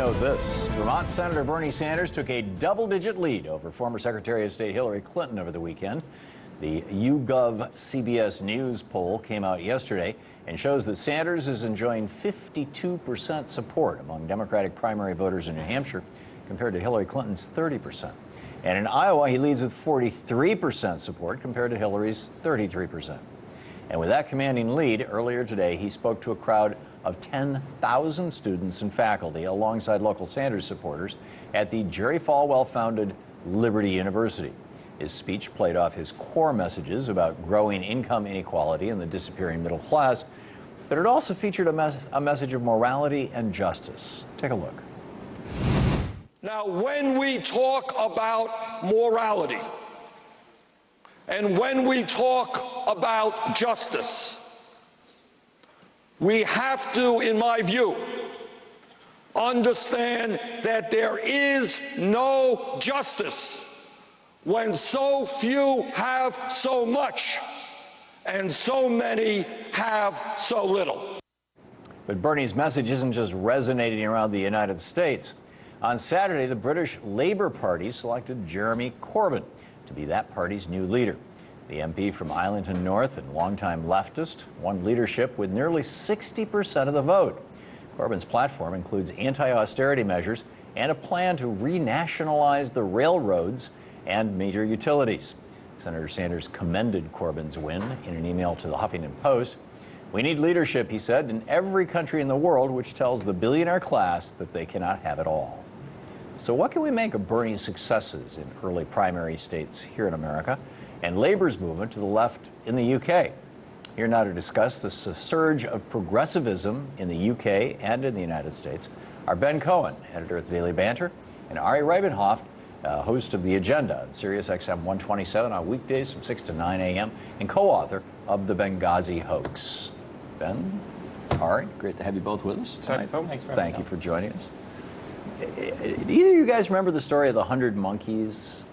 know this. Vermont Senator Bernie Sanders took a double-digit lead over former Secretary of State Hillary Clinton over the weekend. The YouGov CBS News poll came out yesterday and shows that Sanders is enjoying 52% support among Democratic primary voters in New Hampshire compared to Hillary Clinton's 30%. And in Iowa, he leads with 43% support compared to Hillary's 33%. And with that commanding lead, earlier today, he spoke to a crowd of 10,000 students and faculty alongside local Sanders supporters at the Jerry Falwell-founded Liberty University. His speech played off his core messages about growing income inequality and the disappearing middle class, but it also featured a message of morality and justice. Take a look. Now, when we talk about morality and when we talk about justice, we have to, in my view, understand that there is no justice when so few have so much and so many have so little. But Bernie's message isn't just resonating around the United States. On Saturday, the British Labour Party selected Jeremy Corbyn to be that party's new leader. The MP from Islington North and longtime leftist won leadership with nearly 60% of the vote. Corbyn's platform includes anti-austerity measures and a plan to renationalize the railroads and major utilities. Senator Sanders commended Corbyn's win in an email to the Huffington Post. "We need leadership," he said, "in every country in the world which tells the billionaire class that they cannot have it all." So what can we make of Bernie's successes in early primary states here in America and Labour's movement to the left in the UK? Here now to discuss the surge of progressivism in the UK and in the United States are Ben Cohen, editor at the Daily Banter, and Ari Reibenhoff, host of The Agenda on Sirius XM 127 on weekdays from 6 to 9 a.m. and co-author of The Benghazi Hoax. Ben, Ari, great to have you both with us tonight. Thank you for joining us. Either of you guys remember the story of the 100 monkeys?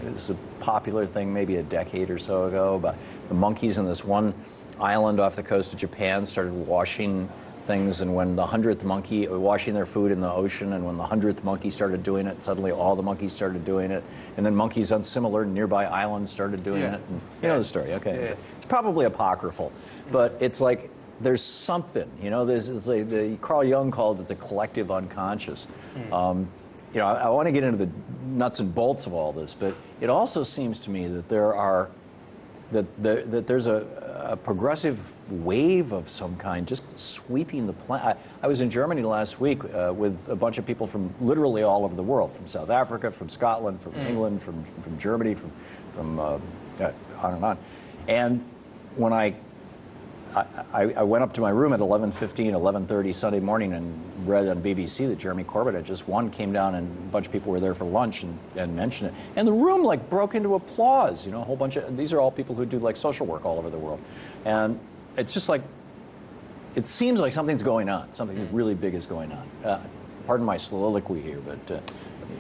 It was a popular thing maybe a decade or so ago, but the monkeys in this one island off the coast of Japan started washing things, and when the 100th monkey, washing their food in the ocean, and when the 100th monkey started doing it, suddenly all the monkeys started doing it, and then monkeys on similar nearby islands started doing it. And you know the story, okay? Yeah. It's probably apocryphal, but it's like there's something, you know, it's like Carl Jung called it the collective unconscious. You know, I want to get into the nuts and bolts of all this, but it also seems to me that there's a progressive wave of some kind just sweeping the planet. I was in Germany last week with a bunch of people from literally all over the world, from South Africa, from Scotland, from England, from Germany, from on and on. And when I went up to my room at 11:15, 11:30 Sunday morning and read on BBC that Jeremy Corbyn had just won, came down and a bunch of people were there for lunch and mentioned it. And the room like broke into applause, you know, a whole bunch of, these are all people who do like social work all over the world. And it's just like, it seems like something's going on, something really big is going on. Pardon my soliloquy here, but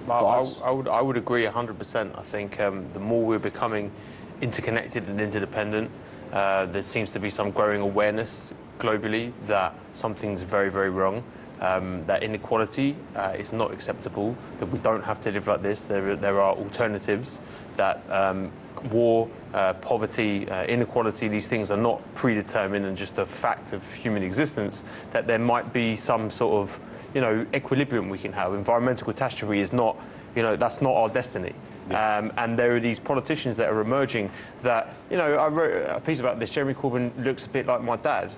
thoughts? I would agree 100%. I think the more we're becoming interconnected and interdependent, there seems to be some growing awareness globally that something's very, very wrong, that inequality is not acceptable, that we don't have to live like this. There are alternatives, that war, poverty, inequality, these things are not predetermined and just a fact of human existence, that there might be some sort of, you know, equilibrium we can have. Environmental catastrophe is not, you know, that's not our destiny. And there are these politicians that are emerging that, you know, I wrote a piece about this. Jeremy Corbyn looks a bit like my dad.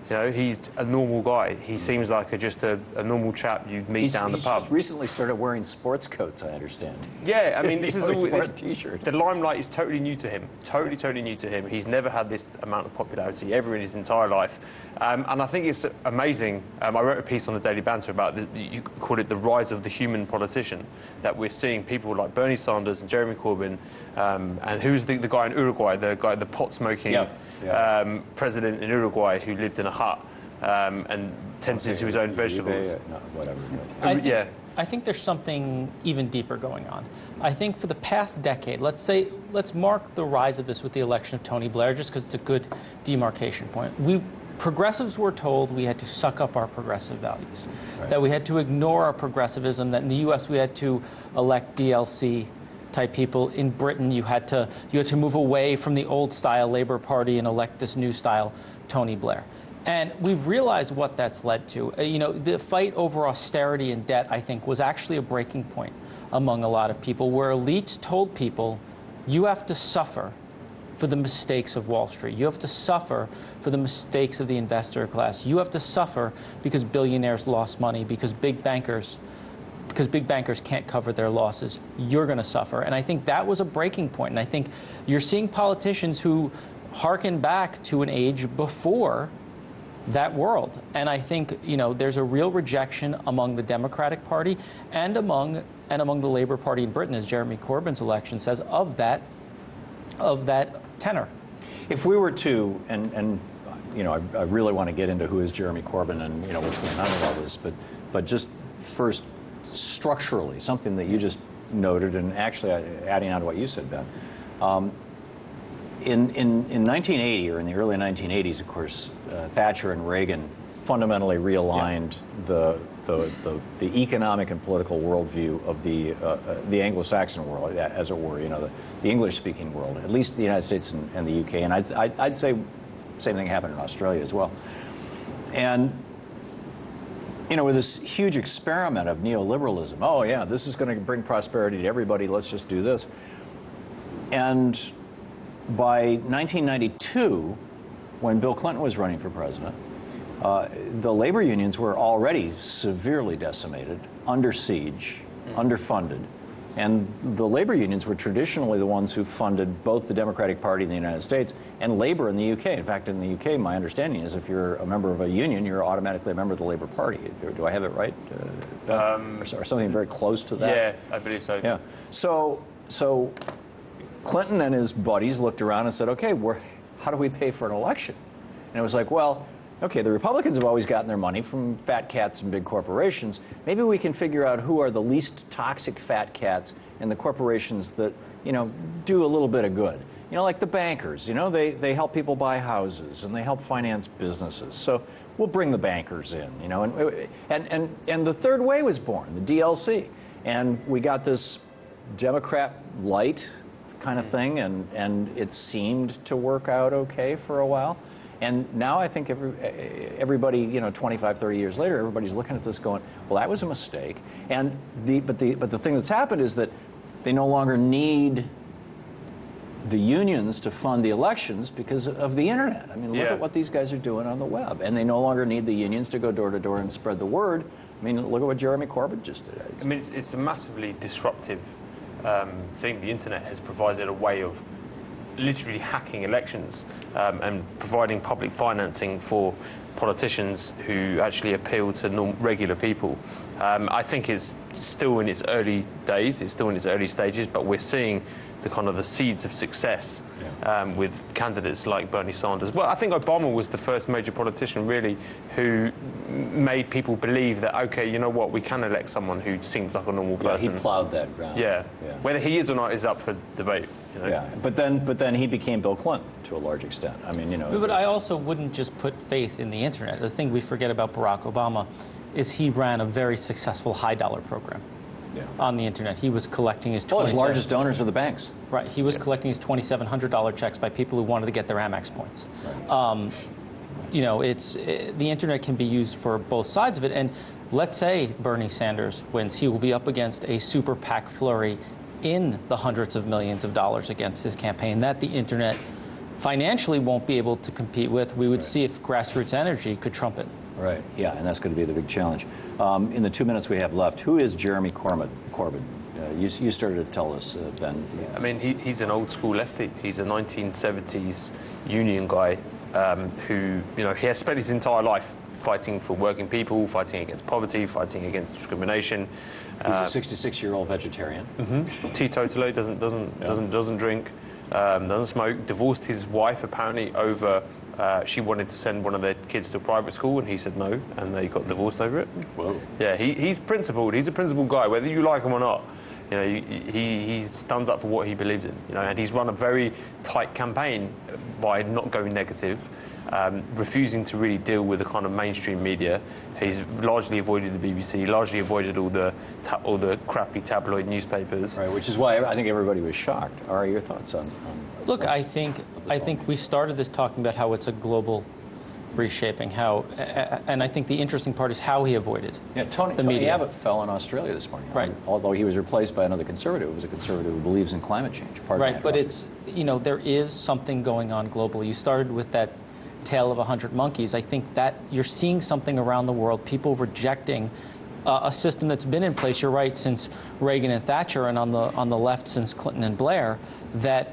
You know, he's a normal guy. He seems like just a normal chap you'd meet down the pub. He's just recently started wearing sports coats, I understand. Yeah, I mean, this is all. T-shirt. The limelight is totally new to him. Totally new to him. He's never had this amount of popularity ever in his entire life. And I think it's amazing. I wrote a piece on the Daily Banter about, you call it the rise of the human politician, that we're seeing people like Bernie Sanders and Jeremy Corbyn, and who's the guy in Uruguay, the pot-smoking president in Uruguay who lived in a hut and tended to his own vegetables. No, whatever. I think there's something even deeper going on. I think for the past decade, let's mark the rise of this with the election of Tony Blair, just because it's a good demarcation point. progressives were told we had to suck up our progressive values, Right. that we had to ignore our progressivism, that in the U.S. we had to elect DLC type people. In Britain, you had to move away from the old style Labour Party and elect this new style Tony Blair. And we've realized what that's led to. The fight over austerity and debt, I think, was actually a breaking point among a lot of people, where elites told people, you have to suffer for the mistakes of Wall Street. You have to suffer for the mistakes of the investor class. You have to suffer because billionaires lost money, because big bankers can't cover their losses. You're going to suffer. And I think that was a breaking point. And I think you're seeing politicians who harken back to an age before that world. And I think, there's a real rejection among the Democratic Party and among the Labour Party in Britain, as Jeremy Corbyn's election says, of that tenor. If we were to, and I really want to get into who is Jeremy Corbyn and what's going on with all this, but just first, structurally, something that you just noted, and actually adding on to what you said, Ben. In 1980, or in the early 1980s, of course, Thatcher and Reagan fundamentally realigned the economic and political worldview of the Anglo-Saxon world, as it were, the English-speaking world, at least the United States and the UK, and I'd say same thing happened in Australia as well. And with this huge experiment of neoliberalism, oh yeah, this is going to bring prosperity to everybody, let's just do this. And by 1992, when Bill Clinton was running for president, the labor unions were already severely decimated, under siege, underfunded. And the labor unions were traditionally the ones who funded both the Democratic Party in the United States and Labour in the UK. In fact, in the UK, my understanding is if you're a member of a union, you're automatically a member of the Labour Party. Do I have it right? Or something very close to that? Yeah, I believe so. Yeah. So Clinton and his buddies looked around and said, okay, how do we pay for an election? And it was like, well, okay, the Republicans have always gotten their money from fat cats and big corporations. Maybe we can figure out who are the least toxic fat cats and the corporations that, do a little bit of good. Like the bankers, they help people buy houses and they help finance businesses. So we'll bring the bankers in, and the third way was born, the DLC. And we got this Democrat light kind of thing, and it seemed to work out okay for a while. And now I think everybody, 25, 30 years later, everybody's looking at this going, well, that was a mistake. And but the thing that's happened is that they no longer need the unions to fund the elections because of the internet. I mean, look at what these guys are doing on the web. And they no longer need the unions to go door to door and spread the word. I mean, look at what Jeremy Corbyn just did. It's a massively disruptive thing. The internet has provided a way of literally hacking elections and providing public financing for politicians who actually appeal to regular people. I think it's still in its early days, it's still in its early stages, but we're seeing the seeds of success with candidates like Bernie Sanders. Well, I think Obama was the first major politician, really, who made people believe that, okay, you know what, we can elect someone who seems like a normal person. Yeah, he plowed that ground. Yeah. Whether he is or not is up for debate. Yeah, but then he became Bill Clinton to a large extent. I mean, But I also wouldn't just put faith in the internet. The thing we forget about Barack Obama is he ran a very successful high-dollar program. On the internet. He was collecting his his largest donors were the banks. Right. He was collecting his $2,700 checks by people who wanted to get their Amex points. Right. The internet can be used for both sides of it. And let's say Bernie Sanders wins, he will be up against a super PAC flurry in the hundreds of millions of dollars against his campaign that the internet financially won't be able to compete with. We would see if grassroots energy could trump it. Right, yeah, and that's going to be the big challenge. In the 2 minutes we have left, who is Jeremy Corbyn? You started to tell us, Ben. I mean, he's an old school lefty. He's a 1970s union guy who, he has spent his entire life fighting for working people, fighting against poverty, fighting against discrimination. He's a 66-year-old vegetarian. Teetotaler, doesn't drink, doesn't smoke. Divorced his wife apparently over. She wanted to send one of their kids to a private school, and he said no, and they got divorced over it. Whoa. Yeah, he's principled. He's a principled guy, whether you like him or not. He stands up for what he believes in. And he's run a very tight campaign by not going negative. refusing to really deal with the kind of mainstream media. He's largely avoided the BBC, largely avoided all the crappy tabloid newspapers. Right, which is why I think everybody was shocked. Are your thoughts on Look, I think we started this talking about how it's a global reshaping, and I think the interesting part is how he avoided the media. Tony Abbott fell in Australia this morning. Right. Although he was replaced by another conservative, it was a conservative who believes in climate change. Right, but it's, there is something going on globally. You started with that tale of 100 monkeys. I think that you're seeing something around the world, people rejecting a system that's been in place, you're right, since Reagan and Thatcher, and on the left since Clinton and Blair, that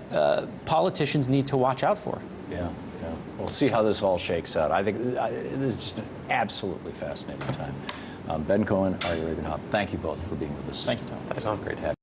politicians need to watch out for. Yeah. We'll see how this all shakes out. I think this is just an absolutely fascinating time. Ben Cohen, Ari Ravenhoff, thank you both for being with us. Thank you, Tom. Thanks, Great to have you.